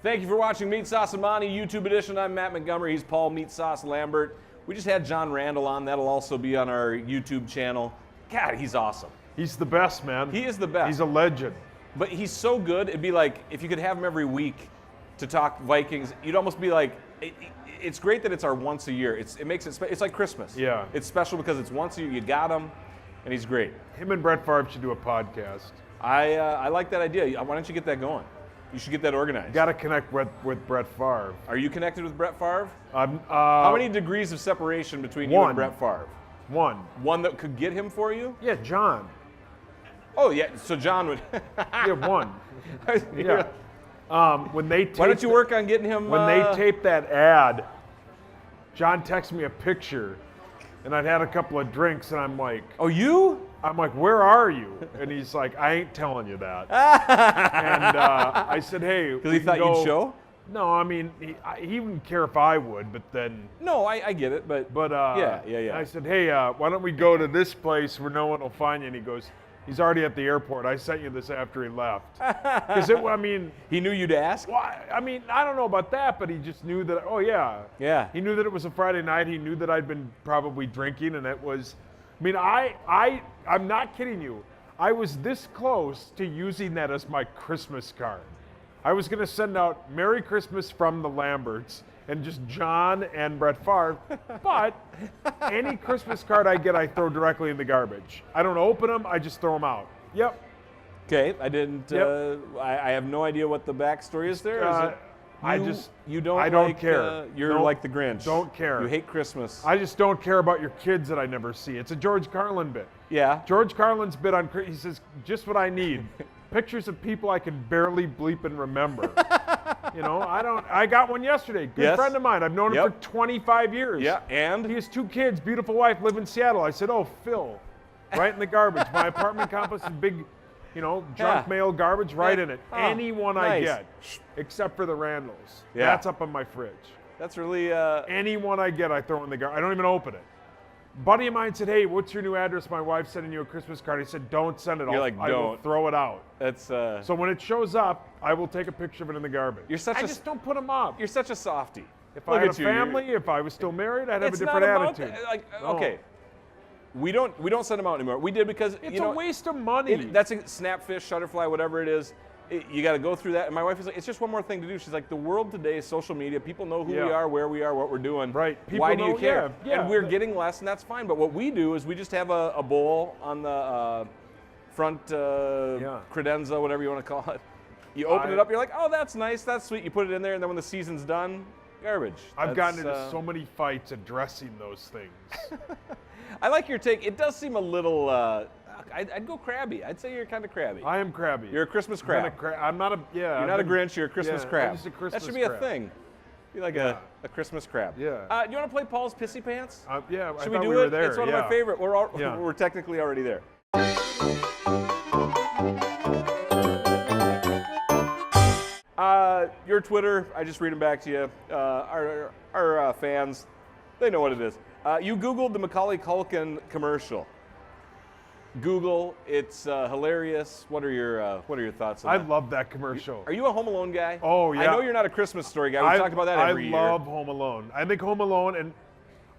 Thank you for watching Meatsauce Monty YouTube edition. I'm Matt Montgomery. He's Paul Meatsauce Lambert. We just had John Randall on. That'll also be on our YouTube channel. God, he's awesome. He's the best, man. He is the best. He's a legend. But he's so good. It'd be like if you could have him every week to talk Vikings. You'd almost be like, it's great that it's our once a year. It makes it. It's like Christmas. Yeah. It's special because it's once a year. You got him, and he's great. Him and Brett Favre should do a podcast. I like that idea. Why don't you get that going? You should get that organized. Got to connect with Brett Favre. Are you connected with Brett Favre? How How many degrees of separation between you and Brett Favre? One. One that could get him for you? Yeah, John. Oh yeah, so John would. Yeah, one. Yeah. When they taped, Why don't you work on getting him? When they taped that ad, John texted me a picture, and I'd had a couple of drinks, and I'm like, Oh, you? I'm like, where are you? And he's like, I ain't telling you that. And I said, hey. Because he thought you'd show? No, I mean, he wouldn't care if I would, but then. No, I get it, but. Yeah. I said, hey, why don't we go to this place where no one will find you? And he goes, he's already at the airport. I sent you this after he left. Because I mean. He knew you'd ask? Well, I mean, I don't know about that, but he just knew that, oh yeah. Yeah. He knew that it was a Friday night. He knew that I'd been probably drinking, and it was, I mean, I'm not kidding you. I was this close to using that as my Christmas card. I was going to send out Merry Christmas from the Lamberts and just John and Brett Favre, but any Christmas card I get, I throw directly in the garbage. I don't open them, I just throw them out. Yep. Okay, I didn't, Yep. I have no idea what the backstory is there. Is it, you don't I don't like, care. You're Don't- like the Grinch. Don't care. You hate Christmas. I just don't care about your kids that I never see. It's a George Carlin bit. Yeah. George Carlin's bit on, he says, just what I need. Pictures of people I can barely bleep and remember. You know, I got one yesterday. Good friend of mine. I've known him for 25 years. Yeah, and? He has 2 kids, beautiful wife, live in Seattle. I said, oh, Phil, right in the garbage. My apartment complex is big, you know, junk mail garbage, right in it. Oh, Anyone I nice. get, except for the Randalls. Yeah. That's up on my fridge. That's really, Anyone I get, I throw in the garbage. I don't even open it. Buddy of mine said, hey, what's your new address? My wife's sending you a Christmas card. He said, don't send it. You're like, I will don't. throw it out. that's, So when it shows up, I will take a picture of it in the garbage. You're such I a- just don't put them up. you're such a softie. If Look I had a at you, family, if I was still married, I'd have a It's different not about attitude. that. Like, No. okay. We don't send them out anymore. We did because, It's you know. a waste of money. That's a snapfish, shutterfly, whatever it is. You got to go through that. And my wife is like, it's just one more thing to do. She's like, the world today is social media. People know who we are, where we are, what we're doing. Right. People Why do you know- care? yeah, And we're getting less, and that's fine. But what we do is we just have a bowl on the front credenza, whatever you want to call it. You open it up, you're like, oh, that's nice, that's sweet. You put it in there, and then when the season's done, garbage. I've gotten into so many fights addressing those things. I like your take. It does seem a little. I'd go crabby. I'd say you're kind of crabby. I am crabby. You're a Christmas crab. I'm not a, yeah. You're not a Grinch, you're a Christmas crab. I'm just a Christmas that should be crab. a thing. Be like a Christmas crab. Yeah. Do you want to play Paul's Pissy Pants? Yeah, Should I we thought do we it? were there. It's one of my favorite. Yeah. We're technically already there. Your Twitter, I just read them back to you. Our fans, they know what it is. You Googled the Macaulay Culkin commercial. Google, it's hilarious. What are your thoughts on I that? love that commercial. Are you a Home Alone guy? Oh, yeah. I know you're not a Christmas Story guy. We talk about that every year. I love Home Alone. I think Home Alone, and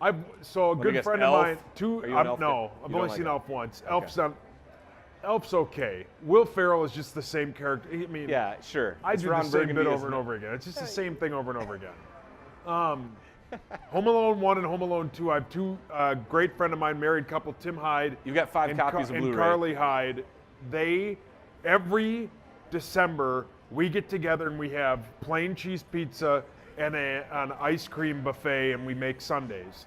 a good guess, friend Elf? of mine. Are you an Elf No, guy? I've You only don't seen like Elf once. Okay. Elf's okay. Will Ferrell is just the same character. I mean, Yeah, sure. I It's do Ron the same Burgundy, bit over isn't and it? over again. It's just the same thing over and over again. Home Alone 1 and Home Alone 2. I have 2 great friend of mine, married couple, Tim Hyde. You've got 5 copies of and Blu-ray. Carly Hyde. Every December, we get together and we have plain cheese pizza and an ice cream buffet, and we make sundaes.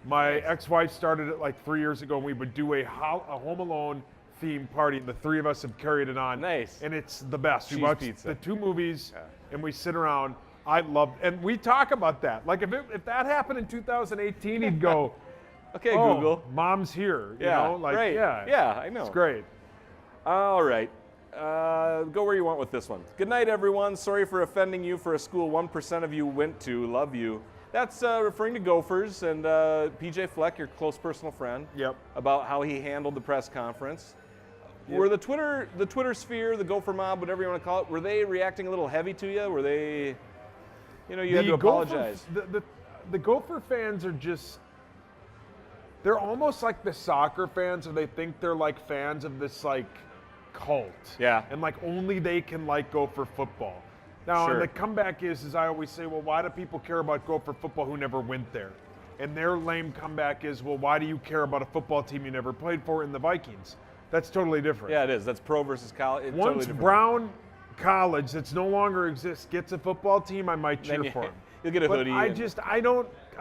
My ex-wife started it like 3 years ago, and we would do a Home Alone themed party, and the 3 of us have carried it on. Nice. And it's the best. Cheese We watch pizza. the 2 movies, and we sit around. I love, and we talk about that. Like if that happened in 2018, he'd go, Okay, oh, Google. Mom's here. You Yeah, know? Like, right. Yeah, I know. It's great. All right. Go where you want with this one. Good night, everyone. Sorry for offending you for a school 1% of you went to. Love you. That's referring to Gophers and PJ Fleck, your close personal friend. Yep. About how he handled the press conference. Yep. Were the Twitter sphere, the Gopher mob, whatever you want to call it, were they reacting a little heavy to you? Were they You know, you had to apologize. The Gopher fans are just, they're almost like the soccer fans, or they think they're like fans of this like cult. Yeah. And like only they can like Gopher football. Now, Sure. the comeback is I always say, well, why do people care about Gopher football who never went there? And their lame comeback is, well, why do you care about a football team you never played for in the Vikings? That's totally different. Yeah, it is. That's pro versus college. It's totally Once different. Brown College, that's no longer exists, gets a football team, I might cheer Then for him. you'll get a But hoodie. I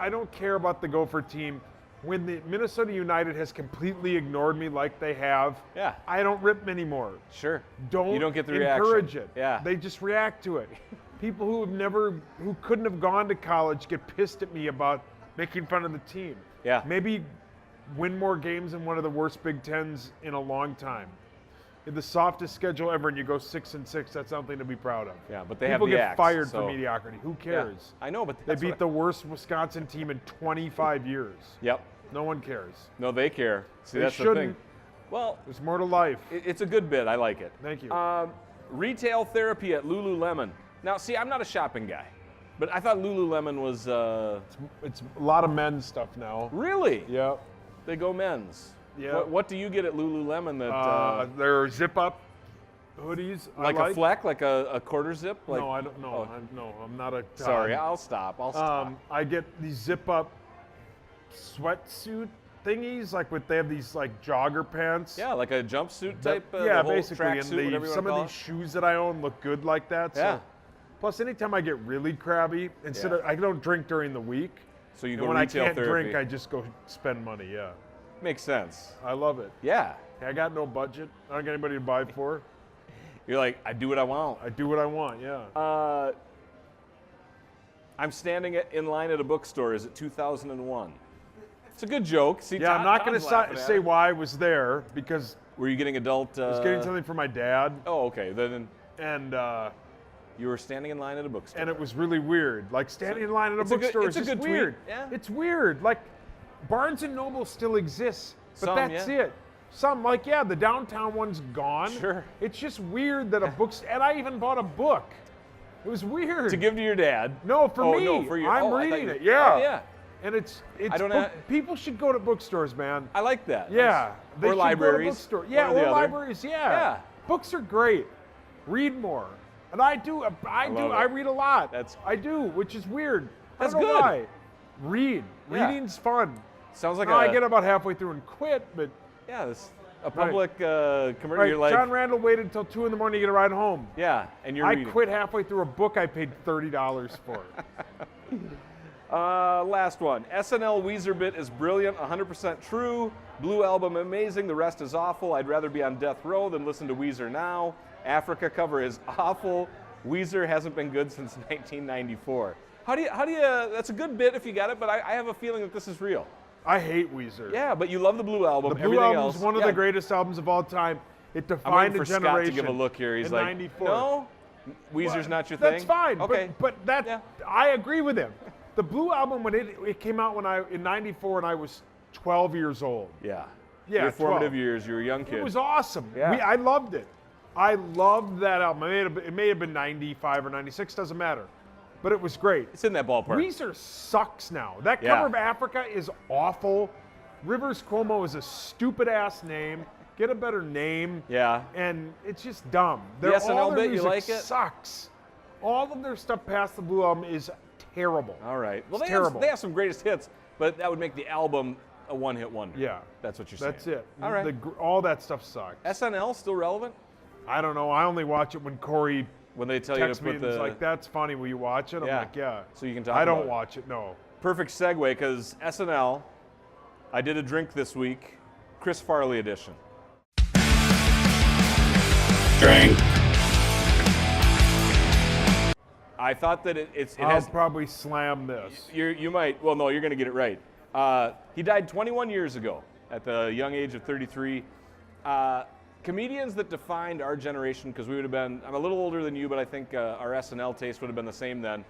don't care about the Gopher team. When the Minnesota United has completely ignored me like they have, Yeah. I don't rip them anymore. Sure. Don't You don't get the encourage reaction. it. Yeah. They just react to it. People who couldn't have gone to college get pissed at me about making fun of the team. Yeah. Maybe win more games than one of the worst Big Tens in a long time. In the softest schedule ever, and you go 6-6. That's something to be proud of. Yeah, but they People have the get axe, fired so- for mediocrity. Who Yeah, cares? I know, but They that's beat what the worst Wisconsin team in 25 years. Yep. No one cares. No, they care. See, They that's the shouldn't. thing. Well, There's more to life. it's a good bit. I like it. Thank you. Retail therapy at Lululemon. Now, see, I'm not a shopping guy, but I thought Lululemon was It's a lot of men's stuff now. really. Yep. They go men's. Yeah. What do you get at Lululemon that They're zip-up hoodies. like a fleck, like a quarter zip? Like, No, I don't know. oh, I'm not a. sorry, I'll stop. I'll stop. I get these zip-up sweatsuit thingies, like they have these like jogger pants. Yeah, like a jumpsuit type. Yeah, the whole basically. And tracksuit, whatever you some wanna of call these shoes that I own look good like that. So. Yeah. Plus, anytime I get really crabby, instead Yeah. of I don't drink during the week. it. So you And go when I retail can't therapy. drink, I just go spend money. Yeah, Makes sense. I love it. Yeah. I got no budget. I don't got anybody to buy for. You're like, I do what I want. I do what I want. Yeah. I'm standing in line at a bookstore. Is it 2001? It's a good joke. See, Yeah, I'm not going Tom's laughing to at say it. why I was there because Were you getting adult? I was getting something for my dad, Oh, okay. Then and you were standing in line at a bookstore. it was really weird. Like standing in line at a it's a good- bookstore it's is a just good tweet. weird. Yeah. It's weird. Like Barnes and Noble still exists, but Some, that's yeah. it. Some like yeah, the downtown one's gone. Sure. It's just weird that a and I even bought a book. It was weird. to give to your dad. No, for Oh, me. no, for you. I'm Oh, I thought reading you- it. Yeah. Oh, yeah. And it's I don't people should go to bookstores, man. I like that. Yeah, they Or should libraries. Go to bookstore. Yeah, One or the or other. libraries. Yeah. Yeah. Books are great. Read more, and I do. love I it. read a lot. That's- I do, which is weird. That's I don't know good. why. Read. Yeah. Reading's fun. Sounds like Now, I get about halfway through and quit, but yeah, this a public commercial. right, You're like, John Randall waited until 2 a.m. to get a ride home. yeah, and you're I reading. quit halfway through a book I paid $30 for. Last one. SNL Weezer bit is brilliant, 100% true. Blue Album amazing, the rest is awful. I'd rather be on death row than listen to Weezer now. Africa cover is awful. Weezer hasn't been good since 1994. How do you, that's a good bit if you got it, but I have a feeling that this is real. I hate Weezer. Yeah, but you love the Blue Album. The Blue Everything Album else, is one of yeah. the greatest albums of all time. It I'm defined waiting a for Scott generation. to give a look here. He's in like, 94. no, Weezer's not your thing. That's fine. Okay. But that Yeah. I agree with him. The Blue Album when it came out in '94 and I was 12 years old. Yeah. Yeah, Your formative 12. years. You were a young kid. It was awesome. Yeah. I loved it. I loved that album. It may have been 95 or 96, doesn't matter. But it was great. It's in that ballpark. Weezer sucks now. That Yeah. cover of Africa is awful. Rivers Cuomo is a stupid ass name. Get a better name. Yeah. And it's just dumb. The SNL all their bit, you music like it? sucks. All of their stuff past the Blue Album is terrible. All right. Well, It's they have, terrible. they have some greatest hits, but that would make the album a one-hit wonder. Yeah. That's what you're saying. That's it. All right. All that stuff sucks. SNL still relevant? I don't know. I only watch it when Corey When they tell you to texts me put and is the like, "That's funny. Will you watch it?" I'm Yeah. like, "Yeah." So you can talk I don't about it. watch it. No. perfect segue because SNL, I did a drink this week, Chris Farley edition. Drink. I thought that it I'll has. probably slam this. You might. Well, no, you're going to get it right. He died 21 years ago at the young age of 33. Comedians that defined our generation, because we would have been. I'm a little older than you, but I think our SNL taste would have been the same then.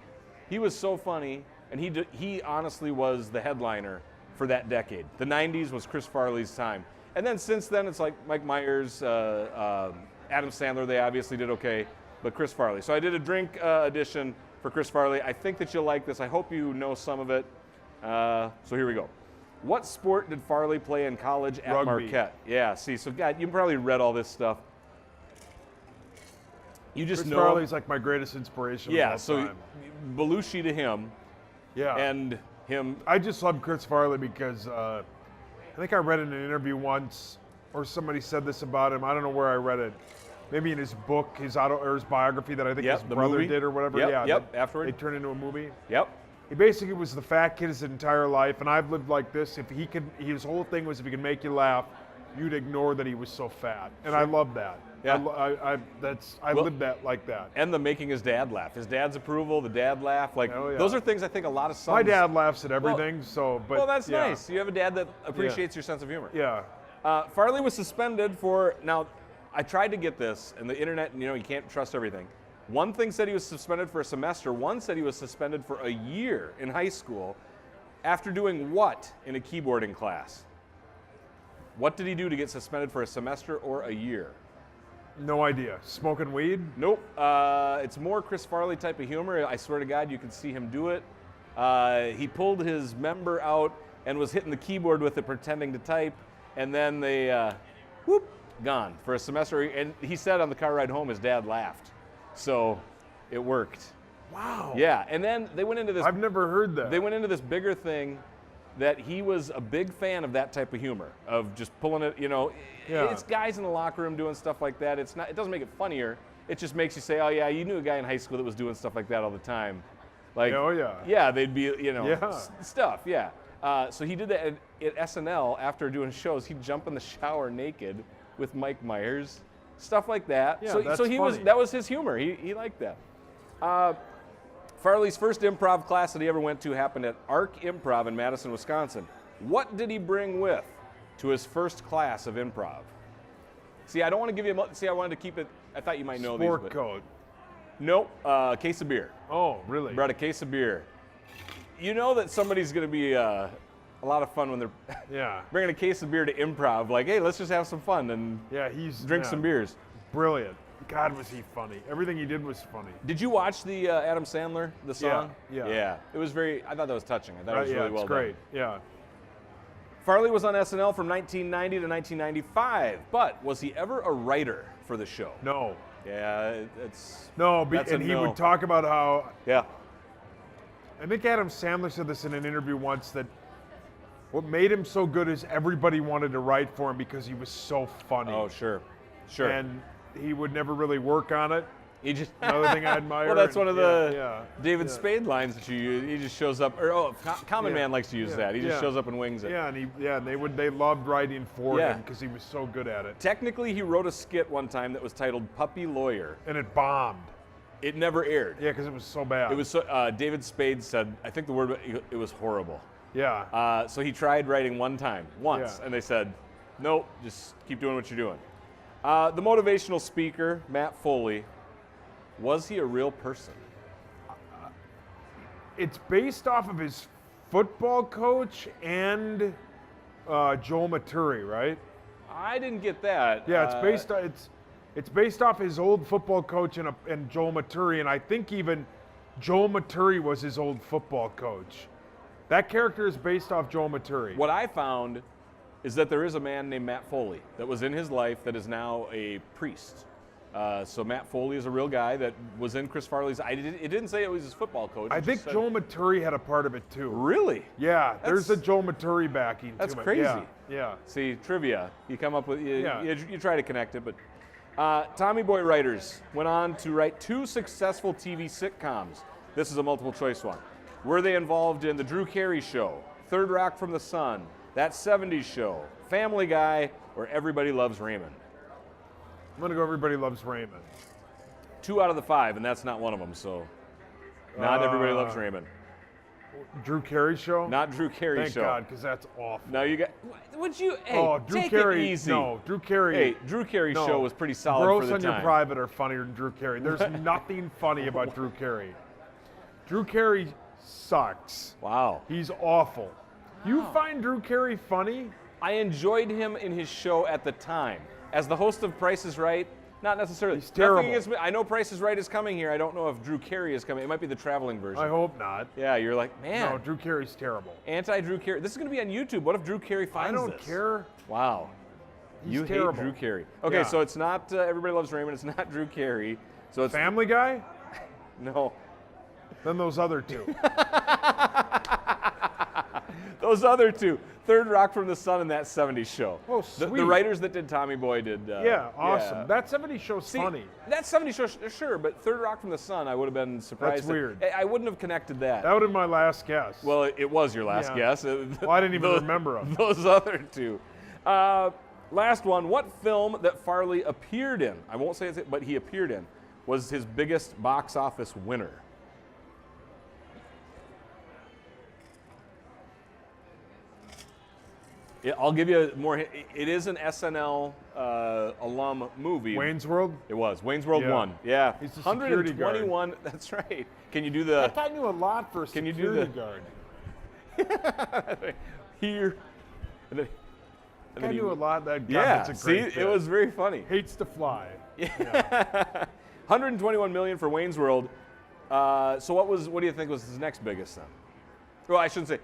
He was so funny, and he honestly was the headliner for that decade. The 90s was Chris Farley's time, and then since then it's like Mike Myers, Adam Sandler. They obviously did okay. but Chris Farley. So I did a drink edition for Chris Farley. I think that you'll like this. I hope you know some of it. So here we go. What sport did Farley play in college at Rugby. Marquette? Yeah, see, so God, you probably read all this stuff. You just Chris know. Farley's like my greatest inspiration. Yeah, of all so time. Belushi to him, Yeah. and him. I just love Chris Farley because I think I read in an interview once, or somebody said this about him. I don't know where I read it. Maybe in his book, his biography that I think his the brother movie. did or whatever. Yep, yeah. yep, They afterward. turned into a movie. Yep. He basically was the fat kid his entire life, and I've lived like this. If he could, his whole thing was if he could make you laugh, you'd ignore that he was so fat, and I love that. Yeah. I lived that like that. And the making his dad laugh. His dad's approval, the dad laugh. Like, Oh, yeah. those are things I think a lot of sons. My dad laughs at everything, but Well, that's yeah. nice. You have a dad that appreciates your sense of humor. Yeah. Farley was suspended for, now, I tried to get this, and the internet, you can't trust everything. One thing said he was suspended for a semester. One said he was suspended for a year in high school after doing what in a keyboarding class? What did he do to get suspended for a semester or a year? No idea. Smoking weed? Nope. It's more Chris Farley type of humor. I swear to God, you can see him do it. He pulled his member out and was hitting the keyboard with it, pretending to type, and then they, gone for a semester. And he said on the car ride home, his dad laughed. So it worked. Wow. Yeah, and then they went into this. I've never heard that. They went into this bigger thing that he was a big fan of that type of humor, of just pulling it, Yeah. It's guys in the locker room doing stuff like that. It doesn't make it funnier. It just makes you say, oh yeah, you knew a guy in high school that was doing stuff like that all the time. Like, Oh, yeah. Yeah, they'd be, Yeah. stuff, yeah. So he did that at SNL after doing shows. He'd jump in the shower naked with Mike Myers, stuff like that. Yeah, so that's he funny. that was his humor. He liked that. Farley's first improv class that he ever went to happened at Arc Improv in Madison, Wisconsin. What did he bring with to his first class of improv? See, I don't want to give you I wanted to keep it, I thought you might know Sport these. But coat. Nope, case of beer. Oh, really? Brought a case of beer. You know that somebody's going to be a lot of fun when they're Yeah. bringing a case of beer to improv. Like, hey, let's just have some fun and Yeah, he's drink some beers. Brilliant. God, was he funny. Everything he did was funny. Did you watch the Adam Sandler, the song? yeah. Yeah. It was I thought that was touching. I thought it was yeah, really it's well great. done. Yeah. Farley was on SNL from 1990 to 1995, but was he ever a writer for the show? No. Yeah, it's No, That's a and he no. would talk about how, yeah. I think Adam Sandler said this in an interview once, that what made him so good is everybody wanted to write for him because he was so funny. Oh, sure. And he would never really work on it. He just Another thing I admire. Well, that's and- one of the yeah, David yeah. Spade lines that you use. He just shows up, or Common Yeah, Man likes to use yeah, that. He just yeah. shows up and wings it. Yeah, and they loved writing for Yeah. him because he was so good at it. Technically, he wrote a skit one time that was titled Puppy Lawyer. And it bombed. It never aired. Yeah, because it was so bad. It was David Spade said, I think the word, it was horrible. Yeah. So he tried writing once, Yeah. and they said, nope, just keep doing what you're doing. The motivational speaker, Matt Foley, was he a real person? It's based off of his football coach and Joel Maturi, right? I didn't get that. Yeah, it's based off his old football coach and Joel Maturi, and I think even Joel Maturi was his old football coach. That character is based off Joel Maturi. What I found is that there is a man named Matt Foley that was in his life that is now a priest. So Matt Foley is a real guy that was in Chris Farley's. It didn't say it was his football coach. I It think just said- Joel Maturi had a part of it too. Really? Yeah, there's a That's- Joel Maturi backing That's to it. crazy. Yeah, yeah. See, trivia. You come up with, Yeah. you try to connect it, but Tommy Boy writers went on to write 2 successful TV sitcoms. This is a multiple choice one. Were they involved in The Drew Carey Show, Third Rock from the Sun, That 70s Show, Family Guy, or Everybody Loves Raymond? I'm gonna go Everybody Loves Raymond. 2 out of the 5, and that's not one of them, so not Everybody Loves Raymond. Drew Carey Show? Not Drew Carey Thank Show. God, because that's awful. No, you got. Would you? Hey, Oh, Drew take Carey. it easy. No, Drew Carey. Hey, Drew Carey no. Show was pretty solid Gross for the on Your time. Private are funnier than Drew Carey. There's nothing funny about Drew Carey. Drew Carey sucks. Wow. He's awful. You find Drew Carey funny? I enjoyed him in his show at the time. As the host of Price is Right, Not necessarily. He's terrible. Nothing against me. I know Price is Right is coming here. I don't know if Drew Carey is coming. It might be the traveling version. I hope not. Yeah, you're like, man. No, Drew Carey's terrible. Anti-Drew Carey. This is going to be on YouTube. What if Drew Carey finds I don't this? care. Wow. He's You terrible. hate Drew Carey. Okay, Yeah. so it's not Everybody Loves Raymond. It's not Drew Carey. So it's Family Guy? no. Then those other two. Those other two. Third Rock from the Sun and That 70s Show. Oh, The sweet. writers that did Tommy Boy did. Yeah, awesome. yeah. That 70s show's See, funny. That 70s show, sure, but Third Rock from the Sun, I would have been surprised. That's weird. I wouldn't have connected that. That would have been my last guess. Well, it was your last Yeah. guess. Well, I didn't even remember them. Those other two. Last one. What film that Farley appeared in, I won't say it, but he appeared in, was his biggest box office winner? I'll give you more. It is an SNL alum movie. Wayne's World? It was. Wayne's World Yeah. 1. Yeah. He's the security guard. 121. That's right. Can you do the That guy knew a lot for a Can you security do guard. here? And then, That guy knew a lot. That guy, yeah. that's a See, great it bit. was very funny. Hates to fly. 121 million for Wayne's World. So what do you think was his next biggest then? Well, I shouldn't say.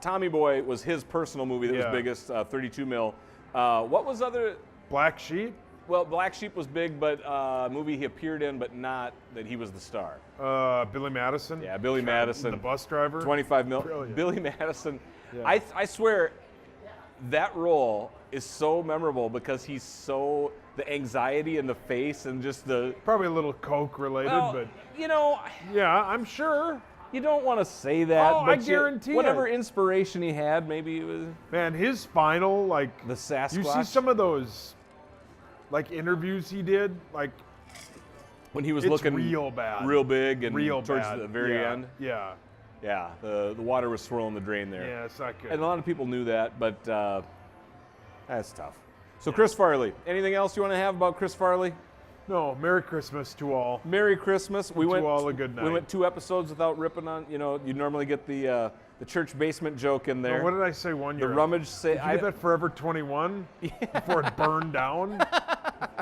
Tommy Boy was his personal movie that was Yeah. biggest, 32 mil. What was other? Black Sheep? Well, Black Sheep was big, but movie he appeared in, but not that he was the star. Billy Madison? Yeah, Billy Madison. The bus driver? 25 mil. Brilliant. Billy Madison. Yeah. I swear, that role is so memorable because he's so the anxiety in the face and just the. Probably a little Coke related, Well, but you know, yeah, I'm sure. you don't want to say that. Oh, but I guarantee whatever it. inspiration he had, maybe it was Man, his final, like, the Sasquatch. you see some of those, like, interviews he did, like, when he was it's looking real bad. real big and real towards bad. the very Yeah, end. Yeah. Yeah, the water was swirling the drain there. Yeah, it's not good. And a lot of people knew that, but that's tough. So Chris Farley, anything else you want to have about Chris Farley? No, Merry Christmas to all. Merry Christmas. We went all a good night. We went 2 episodes without ripping on. You know, you normally get the church basement joke in there. What did I say one the year? rummage say. Did you get that Forever 21 before it burned down?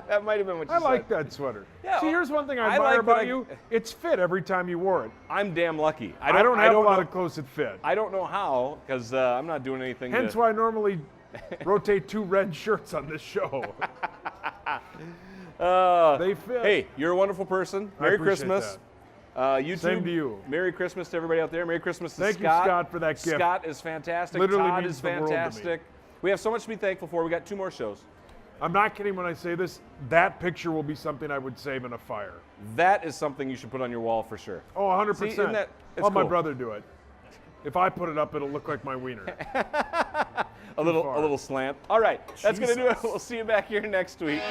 That might have been what you I said. like that sweater. Yeah, See, here's one thing I I admire like that about you. It's fit every time you wore it. I'm damn lucky. I don't have a lot know, of clothes that fit. I don't know how, because I'm not doing anything. Hence why I normally rotate 2 red shirts on this show. They fit. Hey, you're a wonderful person. I Merry appreciate Christmas. YouTube, Same to you. Merry Christmas to everybody out there. Merry Christmas to Thank you, Scott. Scott, for that gift. Scott is fantastic. Literally Todd means is the world to me. fantastic. We have so much to be thankful for. We got 2 more shows. I'm not kidding when I say this. That picture will be something I would save in a fire. That is something you should put on your wall for sure. Oh, 100%. See, isn't that- it's I'll my cool. brother do it. If I put it up, it'll look like my wiener. A little far. slant. All right, that's gonna do it. Jesus. We'll see you back here next week.